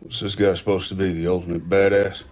Was this guy supposed to be the ultimate badass?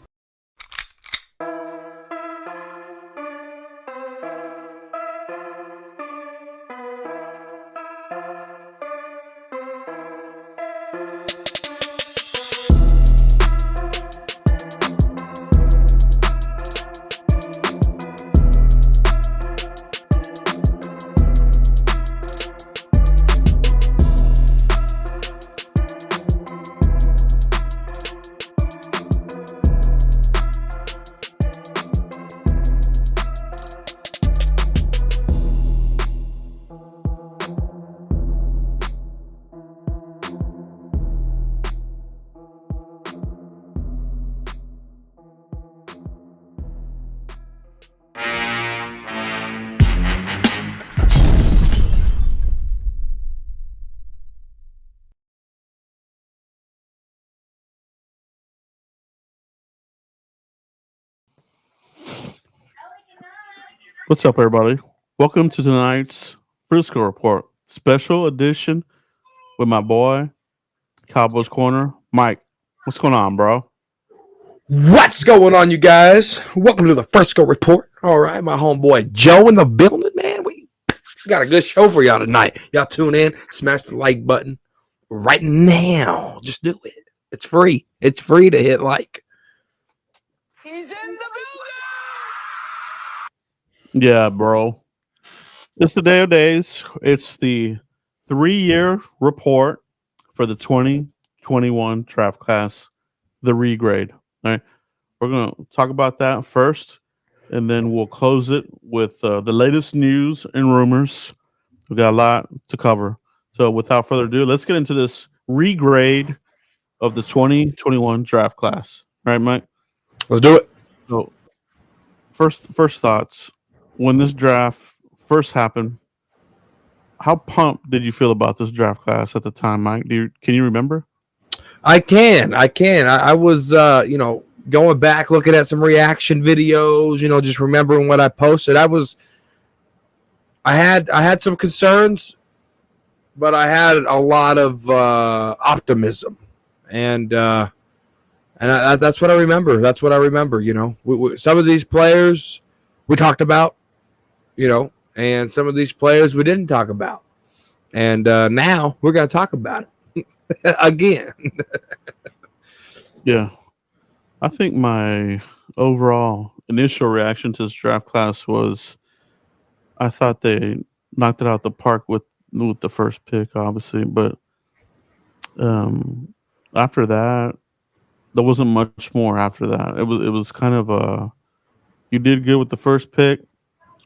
What's up, everybody? Welcome to tonight's Frisco Report special edition with my boy, Cowboys Corner, Mike. What's going on, bro? What's going on, you guys? Welcome to the Frisco Report. All right, my homeboy Joe in the building, man. We got a good show for y'all tonight. Y'all tune in, smash the like button right now. Just do it. It's free. It's free to hit like. He's in the building. Yeah, bro. It's the day of days. It's the 3-year report for the 2021 draft class, the regrade. All right, we're going to talk about that first, and then we'll close it with the latest news and rumors. We've got a lot to cover. So without further ado, let's get into this regrade of the 2021 draft class. All right, Mike? Let's do it. So first thoughts. When this draft first happened, how pumped did you feel about this draft class at the time, Mike? Can you remember? I can. I was, going back, looking at some reaction videos, just remembering what I posted. I had some concerns, but I had a lot of optimism, and that's what I remember. That's what I remember. Some of these players we talked about, and some of these players we didn't talk about, and now we're going to talk about it again. Yeah, I think my overall initial reaction to this draft class was I thought they knocked it out the park with the first pick, obviously, but after that, there wasn't much more after that. It was kind of you did good with the first pick,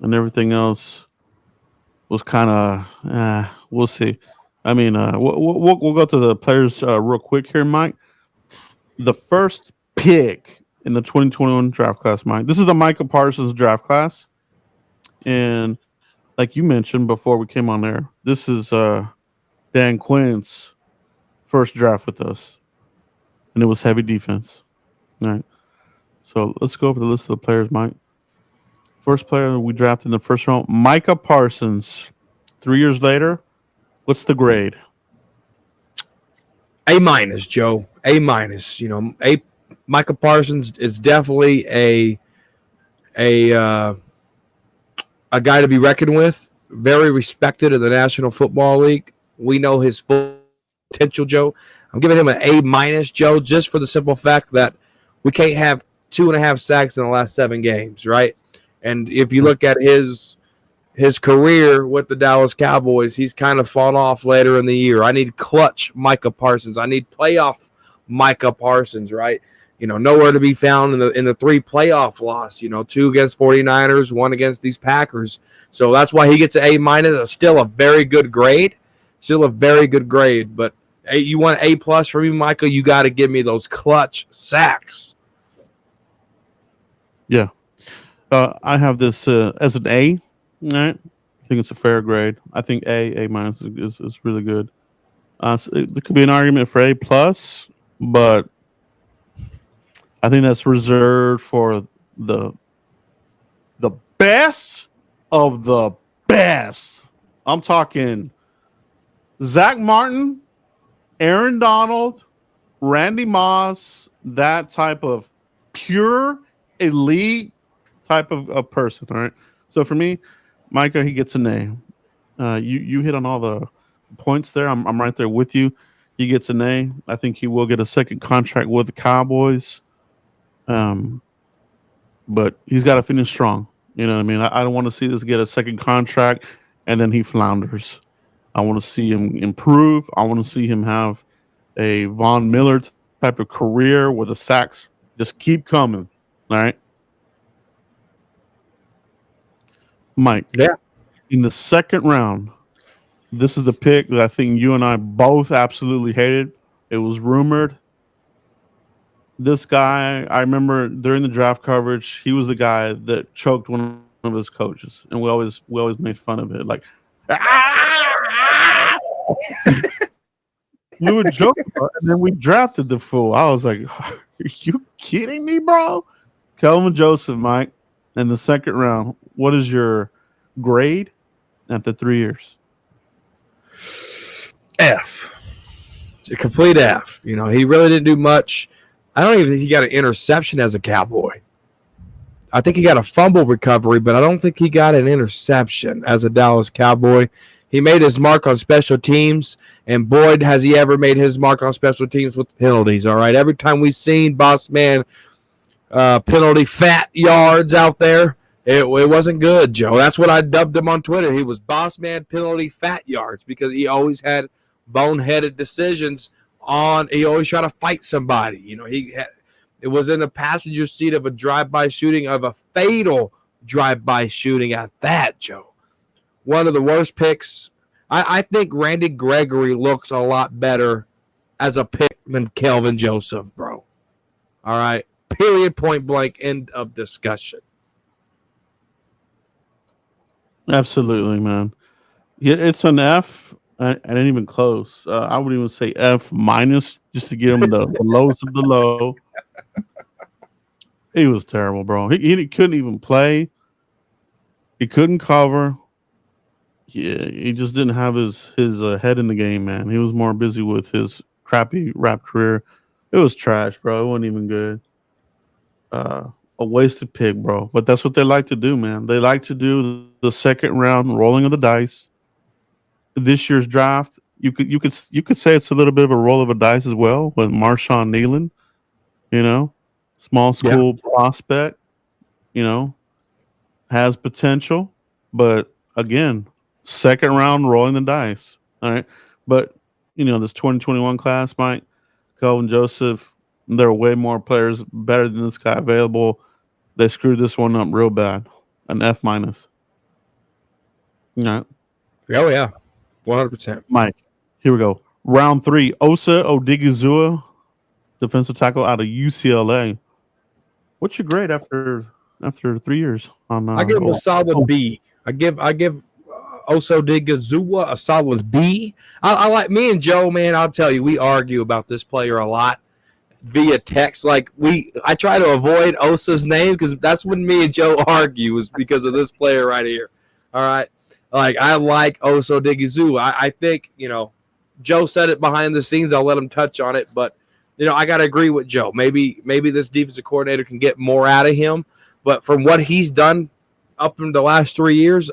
and everything else was kind of we'll see. I mean, we'll go to the players real quick here, Mike. The first pick in the 2021 draft class, Mike. This is the Micah Parsons draft class, and like you mentioned before we came on there, this is Dan Quinn's first draft with us, and it was heavy defense. All right, so let's go over the list of the players, Mike. First player we drafted in the first round, Micah Parsons. 3 years later, what's the grade? A-, Joe. A-. Micah Parsons is definitely a guy to be reckoned with. Very respected in the National Football League. We know his full potential, Joe. I'm giving him an A-, Joe, just for the simple fact that we can't have 2.5 sacks in the last 7 games, right? And if you look at his career with the Dallas Cowboys, he's kind of fallen off later in the year. I need clutch Micah Parsons. I need playoff Micah Parsons, right? Nowhere to be found in the 3 playoff loss, 2 against 49ers, 1 against these Packers. So that's why he gets an A-. Still a very good grade. But hey, you want A+ for me, Michael, you got to give me those clutch sacks. Yeah. I have this as an A. All right. I think it's a fair grade. I think A- is really good. So there could be an argument for A+, but I think that's reserved for the best of the best. I'm talking Zach Martin, Aaron Donald, Randy Moss, that type of pure elite type of person. All right. So for me, Micah, he gets an A. You hit on all the points there. I'm right there with you. He gets an A. I think he will get a second contract with the Cowboys. But he's got to finish strong. You know what I mean? I don't want to see this get a second contract and then he flounders. I want to see him improve. I want to see him have a Von Miller type of career where the sacks just keep coming. All right. Mike. Yeah. In the second round, this is the pick that I think you and I both absolutely hated. It was rumored. This guy, I remember during the draft coverage, he was the guy that choked one of his coaches, and we always made fun of it. Like, we would joke about it, and then we drafted the fool. I was like, are you kidding me, bro? Kelvin Joseph, Mike, in the second round. What is your grade after 3 years? F. A complete F. You know, he really didn't do much. I don't even think he got an interception as a Cowboy. I think he got a fumble recovery, but I don't think he got an interception as a Dallas Cowboy. He made his mark on special teams, and boy, has he ever made his mark on special teams with penalties, all right? Every time we've seen Boss Man penalty fat yards out there, it wasn't good, Joe. That's what I dubbed him on Twitter. He was Boss Man penalty fat yards because he always had boneheaded decisions on. He always tried to fight somebody. You know, it was in the passenger seat of a drive-by shooting, of a fatal drive-by shooting at that, Joe. One of the worst picks. I think Randy Gregory looks a lot better as a pick than Kelvin Joseph, bro. All right. Period, point blank, end of discussion. Absolutely, man. Yeah, it's an F. I didn't even close. I would even say F minus just to give him the lowest of the low. He was terrible, bro. He couldn't even play. He couldn't cover. Yeah, he just didn't have his head in the game, man. He was more busy with his crappy rap career. It was trash, bro. It wasn't even good. A wasted pick, bro. But that's what they like to do, man. They like to do the second round rolling of the dice. This year's draft, you could say it's a little bit of a roll of a dice as well with Marshawn Nealon, you know, small school prospect, you know, has potential, but again, second round rolling the dice. All right. But you know, this 2021 class, Mike, Kelvin Joseph, there are way more players better than this guy available. They screwed this one up real bad. An F minus. No. Oh yeah. 100%. Mike, here we go. Round 3, Osa Odighizuwa, defensive tackle out of UCLA. What's your grade after 3 years? I give him a solid B. I give Osa Odighizuwa a solid B. I like, me and Joe, man, I'll tell you, we argue about this player a lot via text. Like, I try to avoid Osa's name because that's when me and Joe argue, is because of this player right here. All right. Like, I like Osa Odighizuwa. I think, you know, Joe said it behind the scenes. I'll let him touch on it. But, you know, I got to agree with Joe. Maybe this defensive coordinator can get more out of him. But from what he's done up in the last 3 years,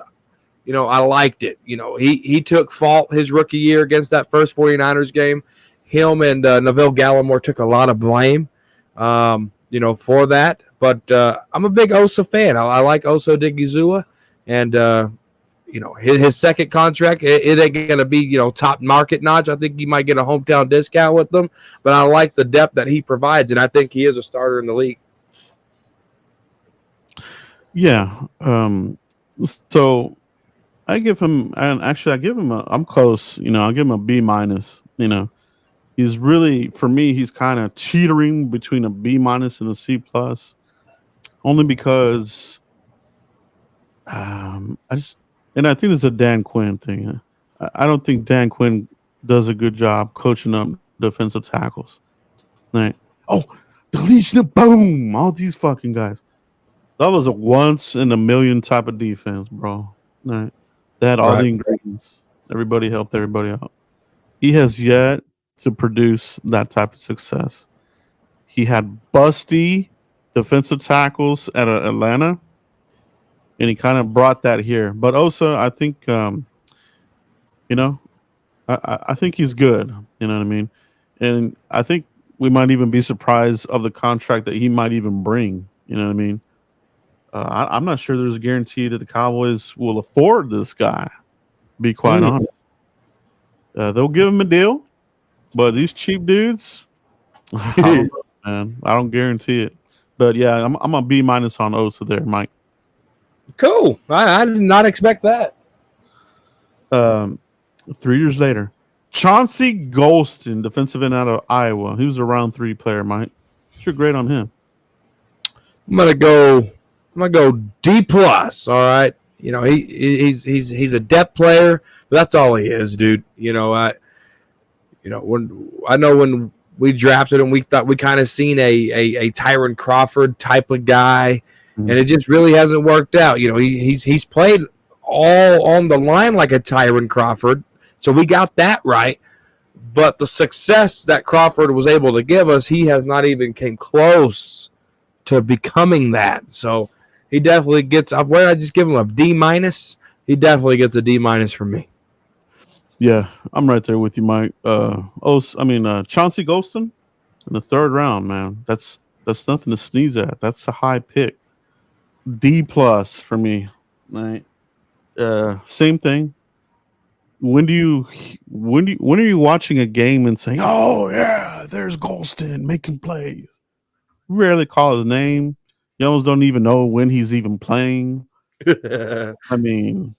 you know, I liked it. You know, he took fault his rookie year against that first 49ers game. Him and Neville Gallimore took a lot of blame, you know, for that. But I'm a big Osa fan. I like Osa Odighizuwa. And, you know, his second contract, it ain't going to be, you know, top market notch. I think he might get a hometown discount with them. But I like the depth that he provides, and I think he is a starter in the league. Yeah. So I give him, and actually I give him I'm close. You know, I'll give him a B minus. You know, he's really, for me, he's kind of teetering between a B minus and a C plus, only because and I think it's a Dan Quinn thing. I don't think Dan Quinn does a good job coaching up defensive tackles. Right? Oh, the Legion of Boom! All these fucking guys. That was a once in a million type of defense, bro. Right? They had all the ingredients. Everybody helped everybody out. He has yet to produce that type of success. He had busty defensive tackles at Atlanta, and he kind of brought that here. But Osa, I think, you know, I think he's good. You know what I mean? And I think we might even be surprised of the contract that he might even bring. You know what I mean? I'm not sure there's a guarantee that the Cowboys will afford this guy. To be quite honest, they'll give him a deal, but these cheap dudes, I don't know, man. I don't guarantee it. But yeah, I'm a B- on Osa there, Mike. Cool. I did not expect that. 3 years later, Chauncey Golston, defensive end out of Iowa. He was a round 3 player, Mike. Sure, great on him. I'm gonna go D plus. All right. You know, he's a depth player, but that's all he is, dude. When we drafted him, we thought we kind of seen a Tyron Crawford type of guy, and it just really hasn't worked out. You know, he's played all on the line like a Tyron Crawford, so we got that right. But the success that Crawford was able to give us, he has not even came close to becoming that. So he definitely gets up. Where I just give him a D minus, he definitely gets a D minus from me. Yeah, I'm right there with you, Mike. Chauncey Golston in the 3rd round, man. That's nothing to sneeze at. That's a high pick. D plus for me. Right. Same thing. When are you watching a game and saying, "Oh yeah, there's Golston making plays"? You rarely call his name. You almost don't even know when he's even playing. I mean,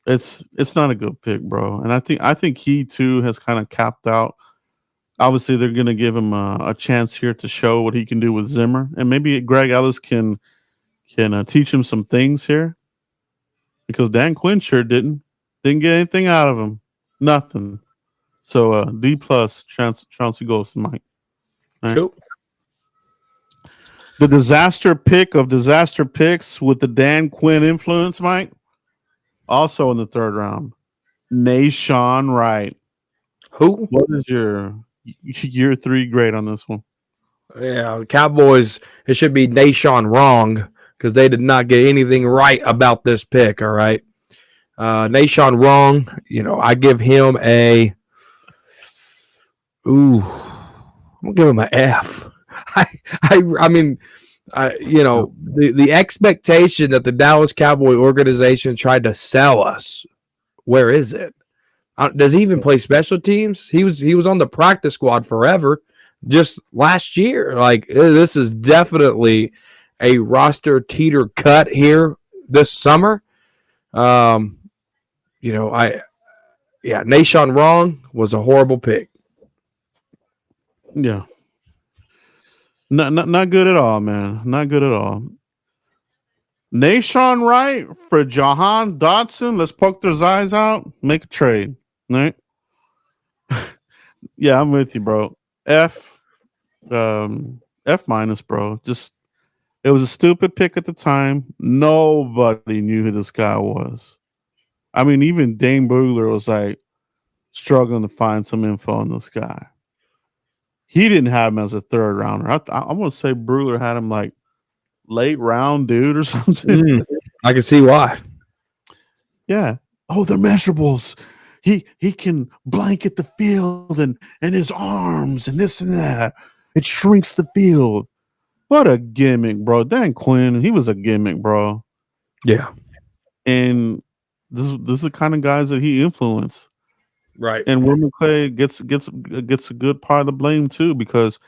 it's not a good pick, bro. And I think he too has kind of capped out. Obviously, they're going to give him a chance here to show what he can do with Zimmer, and maybe Greg Ellis can teach him some things here, because Dan Quinn sure didn't get anything out of him, nothing. So D plus Chauncey Golston, Mike. Right? Cool. The disaster pick of disaster picks with the Dan Quinn influence, Mike. Also in the 3rd round, Nashon Wright. Who? What is your year 3 grade on this one? Yeah, Cowboys. It should be Nashon wrong because they did not get anything right about this pick. All right, Nashon wrong. You know, I give him a. I'm gonna give him an F. The expectation that the Dallas Cowboy organization tried to sell us. Where is it? Does he even play special teams? He was on the practice squad forever, just last year. Like, this is definitely a roster teeter cut here this summer. Nashon wrong was a horrible pick. Yeah. Not good at all, man. Not good at all. Nashon Wright for Jahan Dotson. Let's poke their eyes out. Make a trade. Right? Yeah, I'm with you, bro. F minus, bro. Just, it was a stupid pick at the time. Nobody knew who this guy was. I mean, even Dane Brugler was like struggling to find some info on this guy. He didn't have him as a 3rd rounder. I'm going to say Brugler had him like late round dude or something. I can see why. Yeah. Oh, they're measurables. He can blanket the field and his arms and this and that. It shrinks the field. What a gimmick, bro. Dan Quinn, he was a gimmick, bro. Yeah. And this is the kind of guys that he influenced. Right. And Will McClay gets a good part of the blame too, because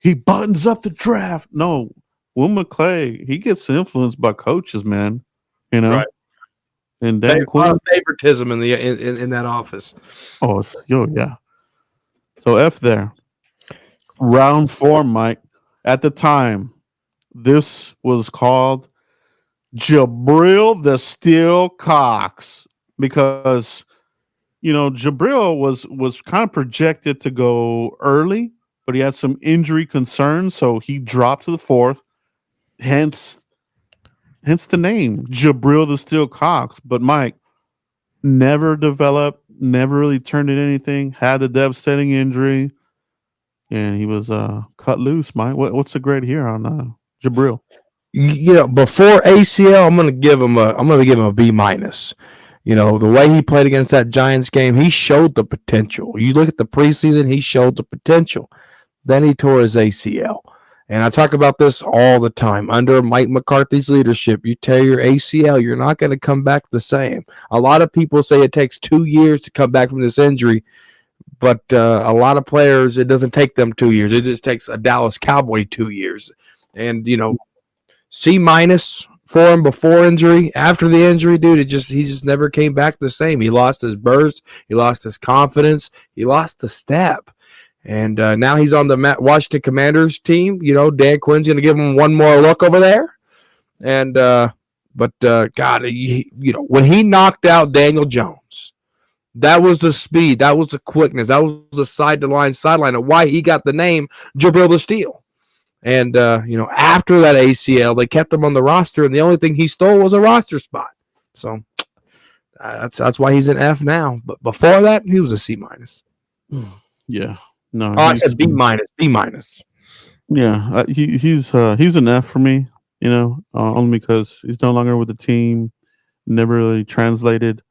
he buttons up the draft. No, Will McClay, he gets influenced by coaches, man. You know, right. And Dan Quinn, a lot of favoritism in that office. Oh, yeah. So F there. Round 4, Mike. At the time, this was called Jabril the Steel Cox, because Jabril was kind of projected to go early, but he had some injury concerns, so he dropped to the 4th. Hence the name Jabril the Steel Cox. But Mike never developed never really turned into anything. Had the devastating injury, and he was cut loose. Mike, what's the grade here on Jabril? Before ACL, I'm gonna give him a B minus. The way he played against that Giants game, he showed the potential. You look at the preseason, he showed the potential. Then he tore his ACL. And I talk about this all the time. Under Mike McCarthy's leadership, you tear your ACL, you're not going to come back the same. A lot of people say it takes 2 years to come back from this injury, but a lot of players, it doesn't take them 2 years. It just takes a Dallas Cowboy 2 years. And, C minus for him before injury. After the injury, dude, he just never came back the same. He lost his burst. He lost his confidence. He lost the step. And now he's on the Washington Commanders team. Dan Quinn's going to give him one more look over there. And God, when he knocked out Daniel Jones, that was the speed, that was the quickness, that was the sideline, and why he got the name Jabril the Steel. And after that ACL, they kept him on the roster, and the only thing he stole was a roster spot. So that's why he's an F now. But before that, he was a C minus. Yeah. No, I said B minus. B minus. Yeah, he's an F for me. Only because he's no longer with the team, never really translated,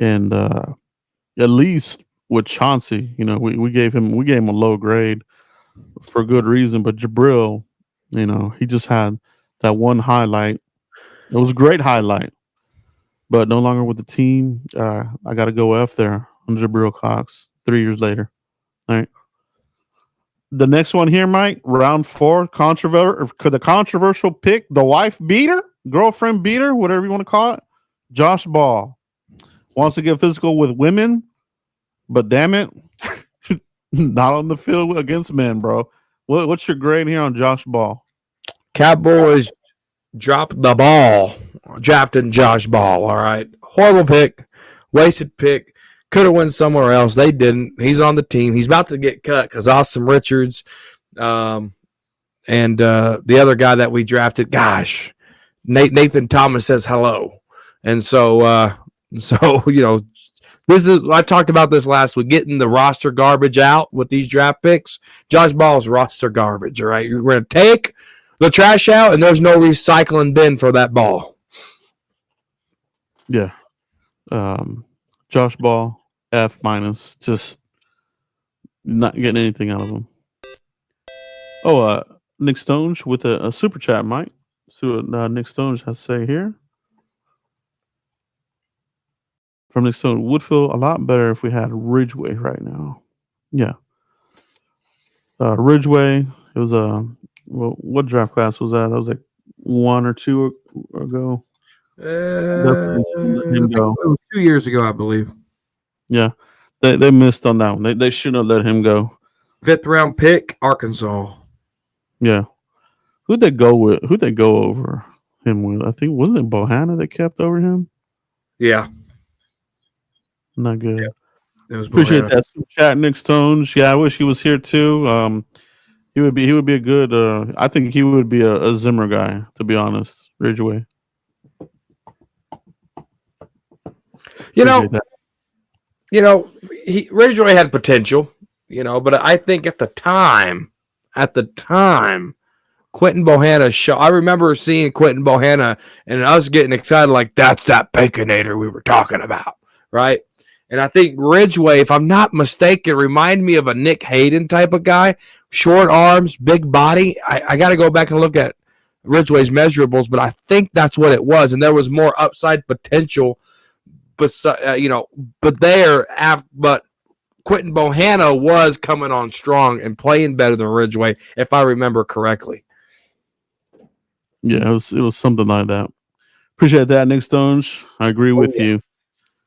and at least with Chauncey, we gave him a low grade for good reason. But Jabril, he just had that one highlight. It was a great highlight, but no longer with the team. I got to go F there on Jabril Cox 3 years later. All right. The next one here, Mike, round 4, the controversial pick, the wife beater, girlfriend beater, whatever you want to call it. Josh Ball wants to get physical with women, but damn it, not on the field against men, bro. What's your grade here on Josh Ball? Cowboys dropped the ball, drafting Josh Ball. All right, horrible pick, wasted pick. Could have went somewhere else. They didn't. He's on the team. He's about to get cut because Austin Richards and the other guy that we drafted, Nathan Thomas says hello. And so this is, I talked about this last week, getting the roster garbage out with these draft picks. Josh Ball's roster garbage, all right? You're going to take the trash out, and there's no recycling bin for that ball. Yeah. Josh Ball. F minus, just not getting anything out of him. Oh, Nick Stones with a super chat, Mike. See what Nick Stones has to say here. From Nick Stones, would feel a lot better if we had Ridgeway right now. Yeah. Ridgeway, it was what draft class was that? That was like 1 or 2 ago. It was 2 years ago, I believe. Yeah, they missed on that one. They shouldn't have let him go. 5th round pick, Arkansas. Yeah, who'd they go with? Who'd they go over him with? I think wasn't it Bohanna that kept over him? Yeah, not good. Yeah, it was Appreciate Bohanna. that chat, Nick Stones. Yeah, I wish he was here too. He would be a good. I think he would be a Zimmer guy, to be honest. Ridgeway. Ridgeway had potential, but I think at the time, Quinton Bohanna I remember seeing Quinton Bohanna and us getting excited like, that's that Baconator we were talking about, right? And I think Ridgeway, if I'm not mistaken, reminded me of a Nick Hayden type of guy. Short arms, big body. I got to go back and look at Ridgeway's measurables, but I think that's what it was. And there was more upside potential. But Quinton Bohanna was coming on strong and playing better than Ridgeway, if I remember correctly. Yeah, it was something like that. Appreciate that, Nick Stones. I agree with you.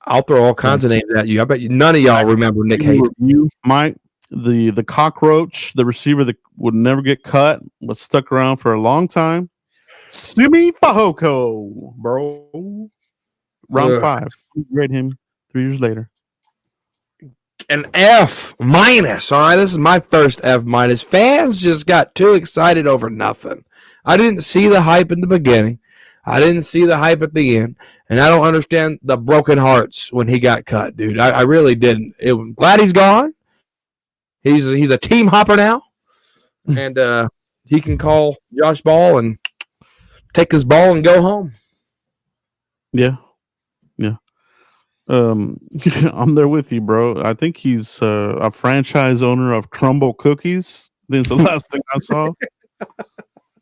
I'll throw all kinds of names at you. I bet none of y'all remember Nick Hayden. Mike, the cockroach, the receiver that would never get cut, but stuck around for a long time. Simi Fehoko, bro. Round 5. Grade him 3 years later. An F minus. All right, this is my first F minus. Fans just got too excited over nothing. I didn't see the hype in the beginning. I didn't see the hype at the end, and I don't understand the broken hearts when he got cut, dude. I really didn't. Glad he's gone. He's a team hopper now, and he can call Josh Ball and take his ball and go home. Yeah. I'm there with you, bro. I think he's a franchise owner of Crumble Cookies. I think it's the last thing I saw.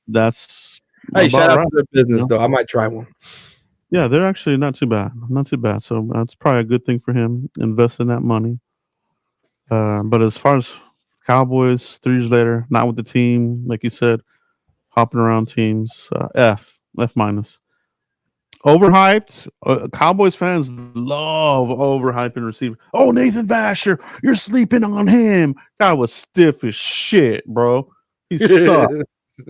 That's Hey, shout out right. to their business, though. I might try one. Yeah, they're actually not too bad. Not too bad. So that's probably a good thing for him, investing that money. But as far as Cowboys, 3 years later, not with the team, like you said, hopping around teams, F minus. Overhyped. Cowboys fans love overhyping receivers. Oh, Nathan Vasher, you're sleeping on him. Guy was stiff as shit, bro. He sucked.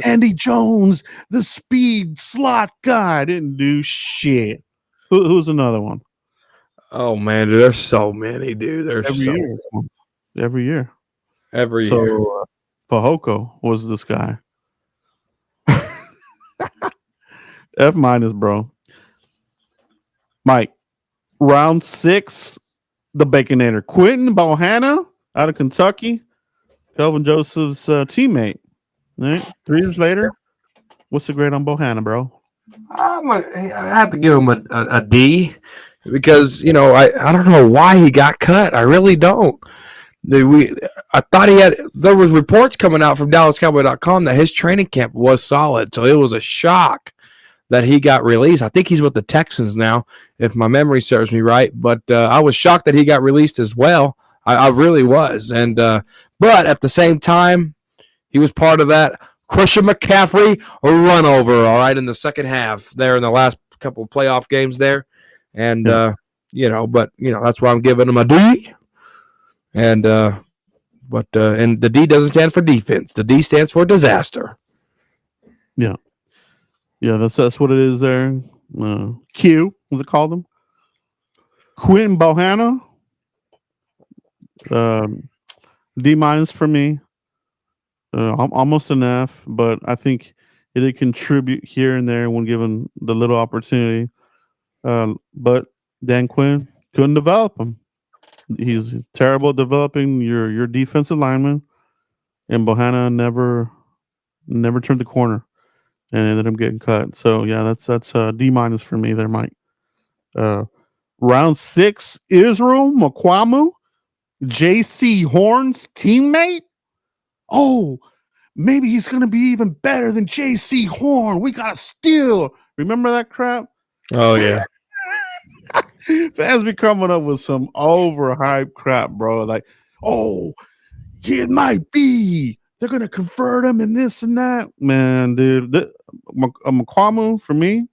Andy Jones, the speed slot guy, didn't do shit. Who's another one? Oh man, dude, there's so many, dude. There's Every year. Every year. Fehoko was this guy. F minus, bro. Mike, round 6, the Baconator. Quinton Bohanna out of Kentucky. Kelvin Joseph's teammate. Right? 3 years later. What's the grade on Bohanna, bro? I have to give him a D because, I don't know why he got cut. I really don't. I thought there was reports coming out from DallasCowboy.com that his training camp was solid. So it was a shock that he got released. I think he's with the Texans now, if my memory serves me right. But I was shocked that he got released as well. I really was. And but at the same time, he was part of that Christian McCaffrey run over, all right, in the second half there in the last couple of playoff games there. And, that's why I'm giving him a D. And and the D doesn't stand for defense. The D stands for disaster. Yeah. Yeah, that's what it is there. Q, what's it called him? Quinton Bohanna. D minus for me. Almost an F, but I think he did contribute here and there when given the little opportunity. But Dan Quinn couldn't develop him. He's terrible at developing your defensive lineman, and Bohanna never turned the corner and ended up getting cut. So yeah, that's D minus for me there, Mike. Round 6, Israel Mukuamu, J.C. Horn's teammate. Oh, maybe he's going to be even better than J.C. Horn. We got to steal. Remember that crap? Oh, yeah. Fans be coming up with some overhyped crap, bro. Like, oh, it might be. They're going to convert him and this and that. Man, dude. Mukuamu, for me,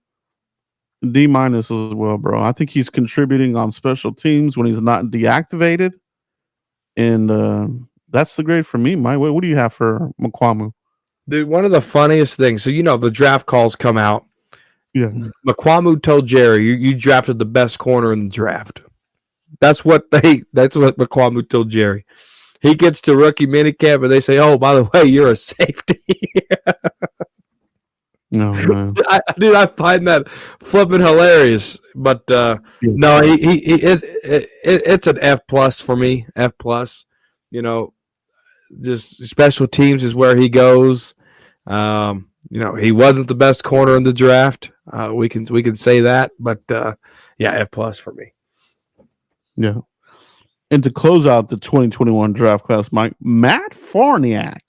D minus as well, bro. I think he's contributing on special teams when he's not deactivated. And that's the grade for me, Mike. What do you have for Mukuamu? Dude, one of the funniest things. So, the draft calls come out. Yeah. Mukuamu told Jerry, you drafted the best corner in the draft. That's what Mukuamu told Jerry. He gets to rookie minicamp and they say, oh, by the way, you're a safety. No, man. I find that flipping hilarious. But no, it's an F plus for me. F plus. Just special teams is where he goes. He wasn't the best corner in the draft. We can say that, but F plus for me. Yeah. And to close out the 2021 draft class, Mike, Matt Farniok,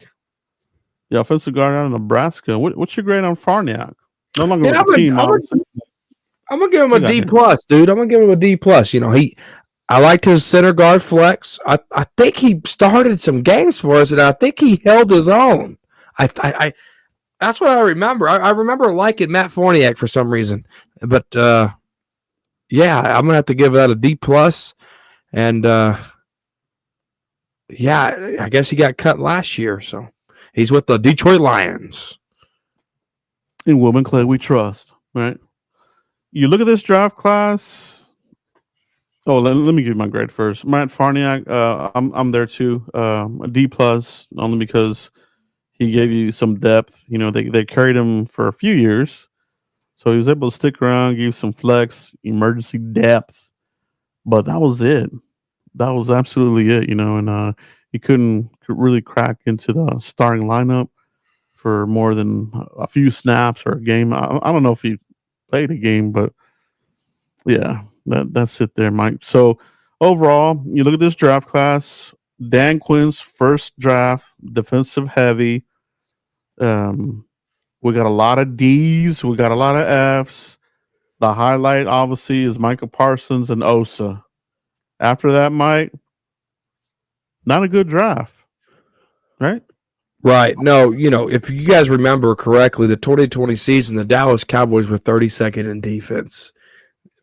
the offensive guard out of Nebraska. What's your grade on Farniok? No longer with the team. I'm gonna give him a D plus, dude. I'm gonna give him a D plus. I liked his center guard flex. I think he started some games for us, and I think he held his own. I that's what I remember. I remember liking Matt Farniok for some reason, but I'm gonna have to give that a D plus. And I guess he got cut last year, so he's with the Detroit Lions. In Wilman Clay, we trust, right? You look at this draft class. Oh, let me give you my grade first. Matt Farniok, I'm there too. A D plus, only because he gave you some depth. They carried him for a few years, So he was able to stick around, give some flex, emergency depth, but that was it. That was absolutely it, and he couldn't really crack into the starting lineup for more than a few snaps or a game. I don't know if he played a game, but yeah, that's it there, Mike. So overall, you look at this draft class, Dan Quinn's first draft, defensive heavy. We got a lot of D's, we got a lot of F's. The highlight, obviously, is Micah Parsons and Osa. After that, Mike, not a good draft, right? Right. No, if you guys remember correctly, the 2020 season, the Dallas Cowboys were 32nd in defense.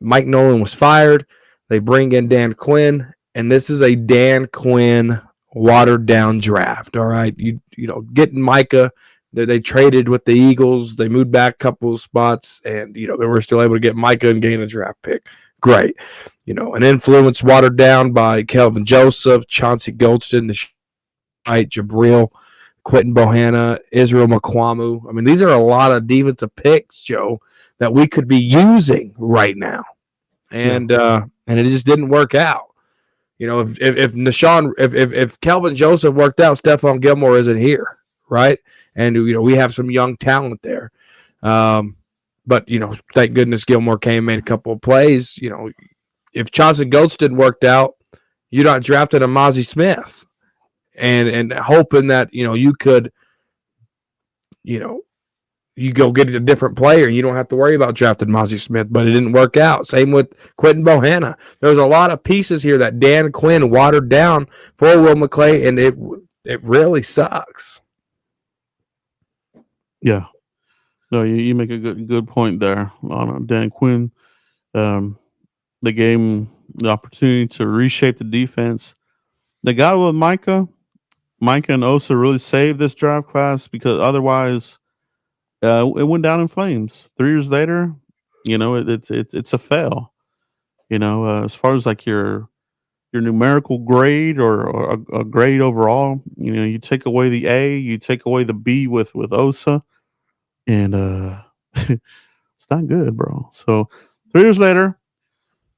Mike Nolan was fired. They bring in Dan Quinn, and this is a Dan Quinn watered down draft. All right. Getting Micah. They traded with the Eagles. They moved back a couple of spots, and they were still able to get Micah and gain a draft pick. Great. An influence watered down by Kelvin Joseph, Chauncey Golston, Nashon Wright, Jabril, Quinton Bohanna, Israel Mukuamu. I mean, these are a lot of defensive picks, Joe, that we could be using right now, and it just didn't work out. If Kelvin Joseph worked out, Stephon Gilmore isn't here, right? And we have some young talent there, but thank goodness Gilmore came and made a couple of plays. If Chauncey Golston worked out, you're not drafting a Mazi Smith, and hoping that you could, you go get a different player and you don't have to worry about drafting Mazi Smith, but it didn't work out. Same with Quinton Bohanna. There's a lot of pieces here that Dan Quinn watered down for Will McClay, and it really sucks. Yeah. No, you make a good point there on Dan Quinn. They gave him the opportunity to reshape the defense. They got with Micah and Osa really saved this draft class, because otherwise it went down in flames. 3 years later, it's a fail. As far as like your numerical grade or a grade overall, you take away the A, you take away the B with Osa, and it's not good, bro. So 3 years later,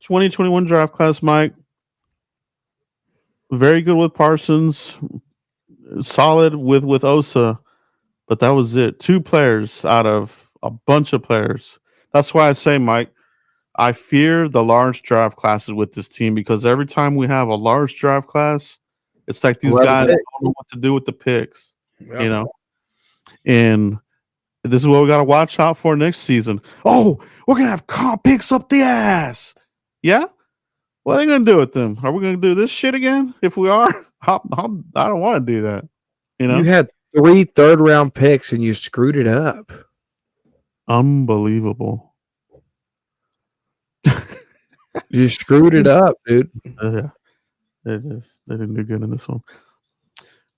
2021 draft class, Mike, very good with Parsons, solid with Osa, but that was it. 2 players out of a bunch of players. That's why I say, Mike, I fear the large draft classes with this team, because every time we have a large draft class, it's like these guys don't know what to do with the picks, And this is what we got to watch out for next season. Oh, we're going to have comp picks up the ass. Yeah? What are they going to do with them? Are we going to do this shit again? If we are, I don't want to do that. You had 3 third-round picks and you screwed it up. Unbelievable. You screwed it up, dude. Yeah. They didn't do good in this one.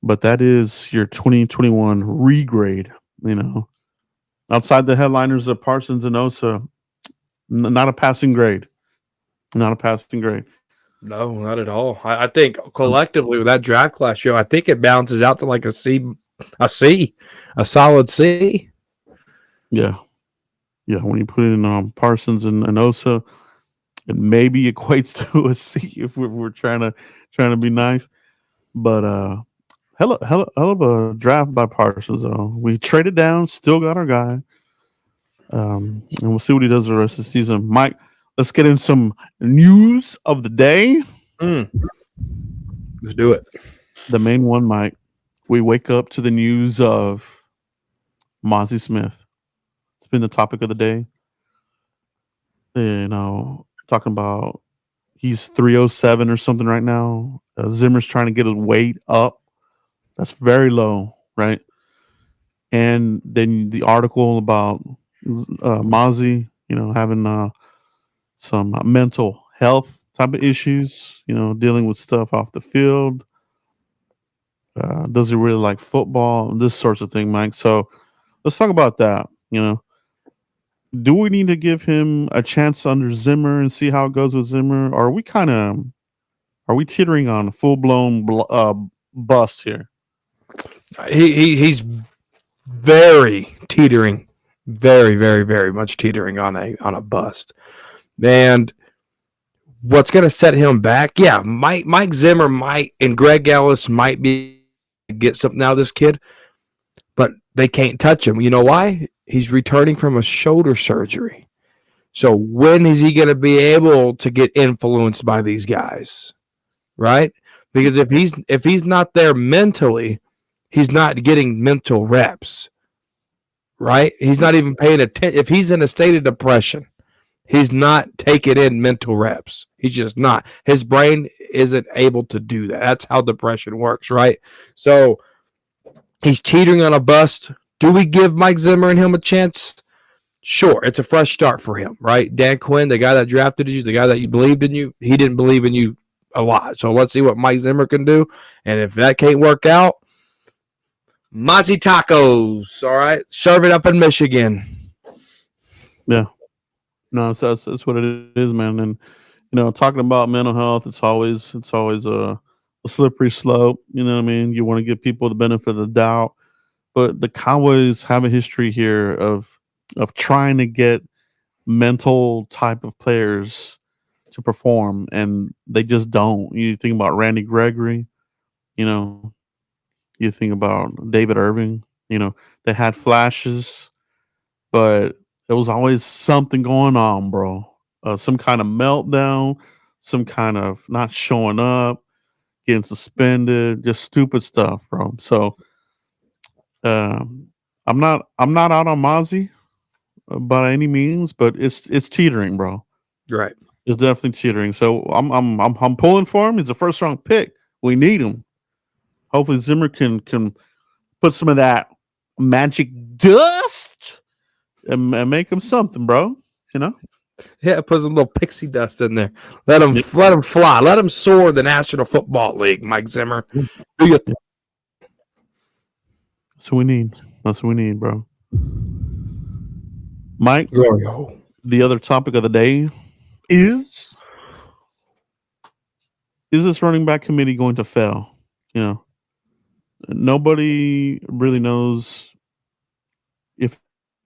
But that is your 2021 regrade, Outside the headliners of Parsons and Osa, not a passing grade. Not a passing grade. No, not at all. I think collectively with that draft class show, I think it balances out to like a solid C. Yeah. Yeah, when you put in Parsons and Osa, it maybe equates to a C if we're trying to be nice. But hell of a draft by Parsons, though. We traded down, still got our guy. And we'll see what he does the rest of the season. Mike, let's get in some news of the day. Let's do it. The main one, Mike. We wake up to the news of Mazi Smith. It's been the topic of the day. Talking about he's 307 or something right now. Zimmer's trying to get his weight up. That's very low, right? And then the article about Mazi, having some mental health type of issues, dealing with stuff off the field. Does he really like football? This sorts of thing, Mike. So let's talk about that. Do we need to give him a chance under Zimmer and see how it goes with Zimmer? Or are we teetering on a full blown bust here? He's very teetering Very, very, very much teetering on a bust. And what's going to set him back? Yeah, Mike Zimmer might and Greg Ellis might be get something out of this kid, but they can't touch him. You know why? He's returning from a shoulder surgery. So when is he going to be able to get influenced by these guys? Right? Because if he's not there mentally, he's not getting mental reps. Right? He's not even paying attention. If he's in a state of depression, he's not taking in mental reps. He's just not. His brain isn't able to do that. That's how depression works, right? So he's teetering on a bust. Do we give Mike Zimmer and him a chance? Sure. It's a fresh start for him, right? Dan Quinn, the guy that drafted you, the guy that you believed in you, he didn't believe in you a lot. So let's see what Mike Zimmer can do. And if that can't work out, Mazi tacos, all right? Serve it up in Michigan. Yeah. No, that's what it is, man. And talking about mental health, it's always a slippery slope. You know what I mean? You want to give people the benefit of the doubt, but the Cowboys have a history here of trying to get mental type of players to perform, and they just don't. You think about Randy Gregory, you think about David Irving. They had flashes, but there was always something going on, bro. Some kind of meltdown, some kind of not showing up, getting suspended, just stupid stuff, bro. So I'm not out on Mazi by any means, but it's teetering, bro. Right. It's definitely teetering. So I'm pulling for him. He's a first round pick. We need him. Hopefully Zimmer can put some of that magic dust and make him something, bro. Yeah, put some little pixie dust in there. Let him fly. Let him soar the National Football League, Mike Zimmer. Do you That's what we need. That's what we need, bro. Mike, the other topic of the day is this running back committee going to fail? Nobody really knows if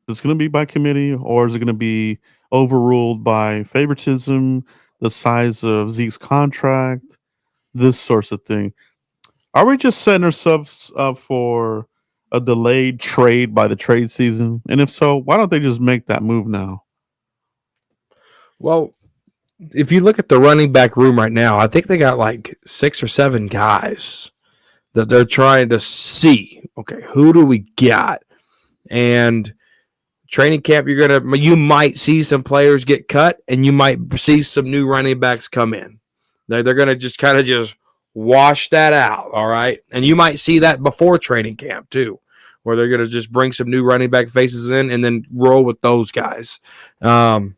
it's going to be by committee or is it going to be overruled by favoritism, the size of Zeke's contract, this sort of thing. Are we just setting ourselves up for a delayed trade by the trade season? And if so, why don't they just make that move now? Well, if you look at the running back room right now, I think they got like 6 or 7 guys that they're trying to see. Okay, who do we got? And training camp, you might see some players get cut, and you might see some new running backs come in. They're going to just kind of just wash that out, all right? And you might see that before training camp too, where they're going to just bring some new running back faces in and then roll with those guys. The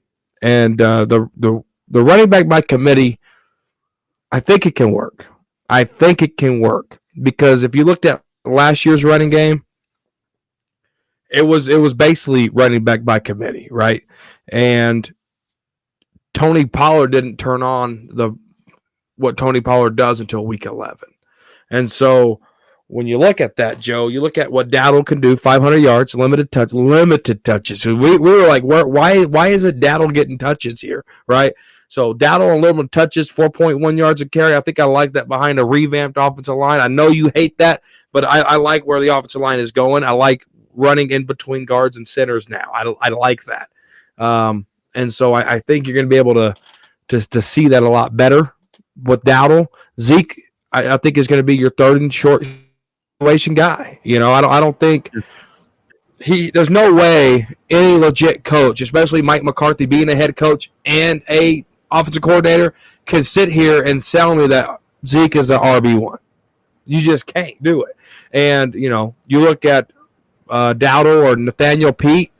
running back by committee, I think it can work. Because if you looked at last year's running game, it was basically running back by committee, right? And Tony Pollard didn't turn on what Tony Pollard does until week 11. And so when you look at that, Joe, you look at what Dowdle can do, 500 yards, limited touches. So we were like, why isn't Dowdle getting touches here, right? So Dowdle on limited touches, 4.1 yards a carry. I think I like that behind a revamped offensive line. I know you hate that, but I like where the offensive line is going. I like running in between guards and centers now. I like that. And so I think you're going to be able to see that a lot better with Dowdle. Zeke, I think is going to be your third and short situation guy. I don't think there's no way any legit coach, especially Mike McCarthy being a head coach and a offensive coordinator, can sit here and sell me that Zeke is an RB1. You just can't do it. And, you look at Dowdle or Nathaniel Pete,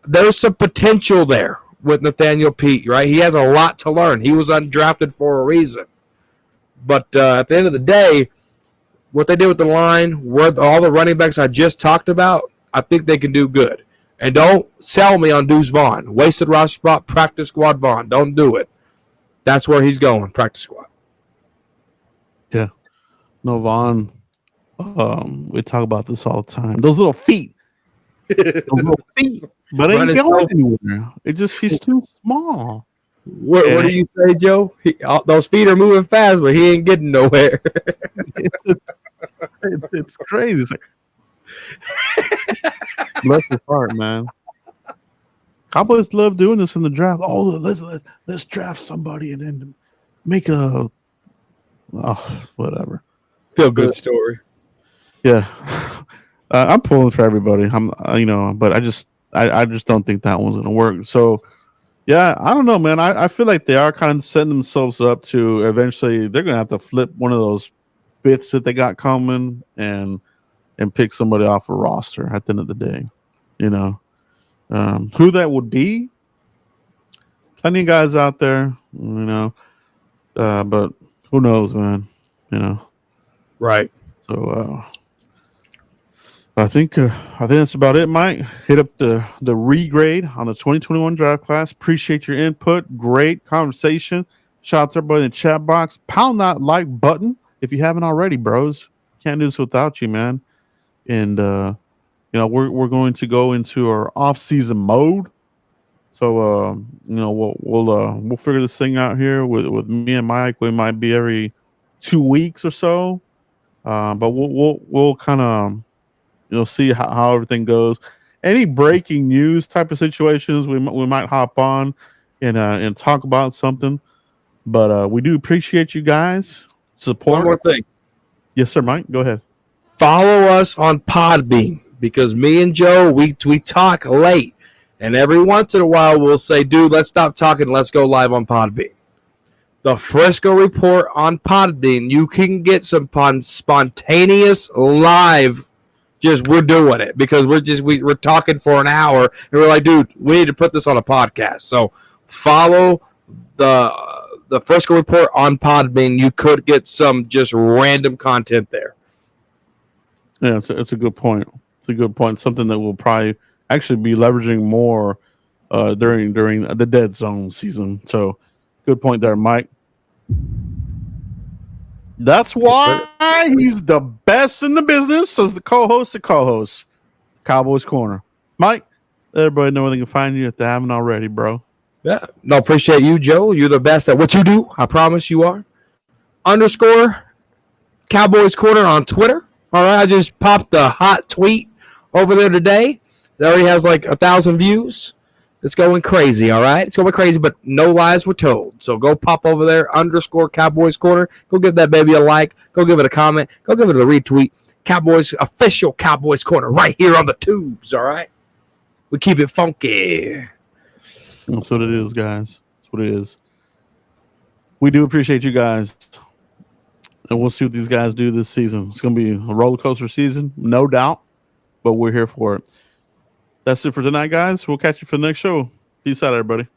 there's some potential there with Nathaniel Pete, right? He has a lot to learn. He was undrafted for a reason. But at the end of the day, what they did with the line, all the running backs I just talked about, I think they can do good. And don't sell me on Deuce Vaughn. Wasted roster spot, practice squad Vaughn. Don't do it. That's where he's going, practice squad. Yeah. No, Vaughn, we talk about this all the time. Those little feet. little feet, but ain't Running going so- anywhere. He's too small. What do you say, Joe? Those feet are moving fast, but he ain't getting nowhere. It's crazy. It's like, bless his heart, man. Cowboys love doing this in the draft. Oh, let's draft somebody and then make whatever. Feel good story. Yeah, I'm pulling for everybody. But I just don't think that one's gonna work. So, yeah, I don't know, man. I feel like they are kind of setting themselves up to eventually they're gonna have to flip one of those fifths that they got coming and pick somebody off a roster at the end of the day. Who that would be? Plenty of guys out there, but who knows, man? Right. So I think that's about it, Mike. Hit up the regrade on the 2021 draft class. Appreciate your input. Great conversation. Shout out to everybody in the chat box. Pound that like button if you haven't already, bros. Can't do this without you, man. And we're going to go into our off-season mode. So we'll figure this thing out here with me and Mike. We might be every 2 weeks or so. But we'll kind of see how everything goes. Any breaking news type of situations, we might hop on and talk about something. But we do appreciate you guys support. One more thing. Yes, sir, Mike. Go ahead. Follow us on Podbean because me and Joe we talk late, and every once in a while we'll say, "Dude, let's stop talking. Let's go live on Podbean." The Frisco Report on Podbean. You can get some spontaneous live. Just we're doing it because we're talking for an hour and we're like, dude, we need to put this on a podcast. So follow the Frisco Report on Podbean. You could get some just random content there. Yeah, it's a good point. It's a good point. Something that we'll probably actually be leveraging more during the dead zone season. So good point there, Mike. That's why he's the best in the business as the co-host of co-hosts. Cowboys Corner. Mike, let everybody know where they can find you if they haven't already, bro. Yeah. No, appreciate you, Joe. You're the best at what you do. I promise you are. _ Cowboys Corner on Twitter. All right. I just popped a hot tweet over there today. It already has like 1,000 views. It's going crazy, all right? It's going crazy, but no lies were told. So go pop over there, _ Cowboys Corner. Go give that baby a like. Go give it a comment. Go give it a retweet. Cowboys, official Cowboys Corner right here on the tubes, all right? We keep it funky. That's what it is, guys. That's what it is. We do appreciate you guys. And we'll see what these guys do this season. It's going to be a roller coaster season, no doubt, but we're here for it. That's it for tonight, guys. We'll catch you for the next show. Peace out, everybody.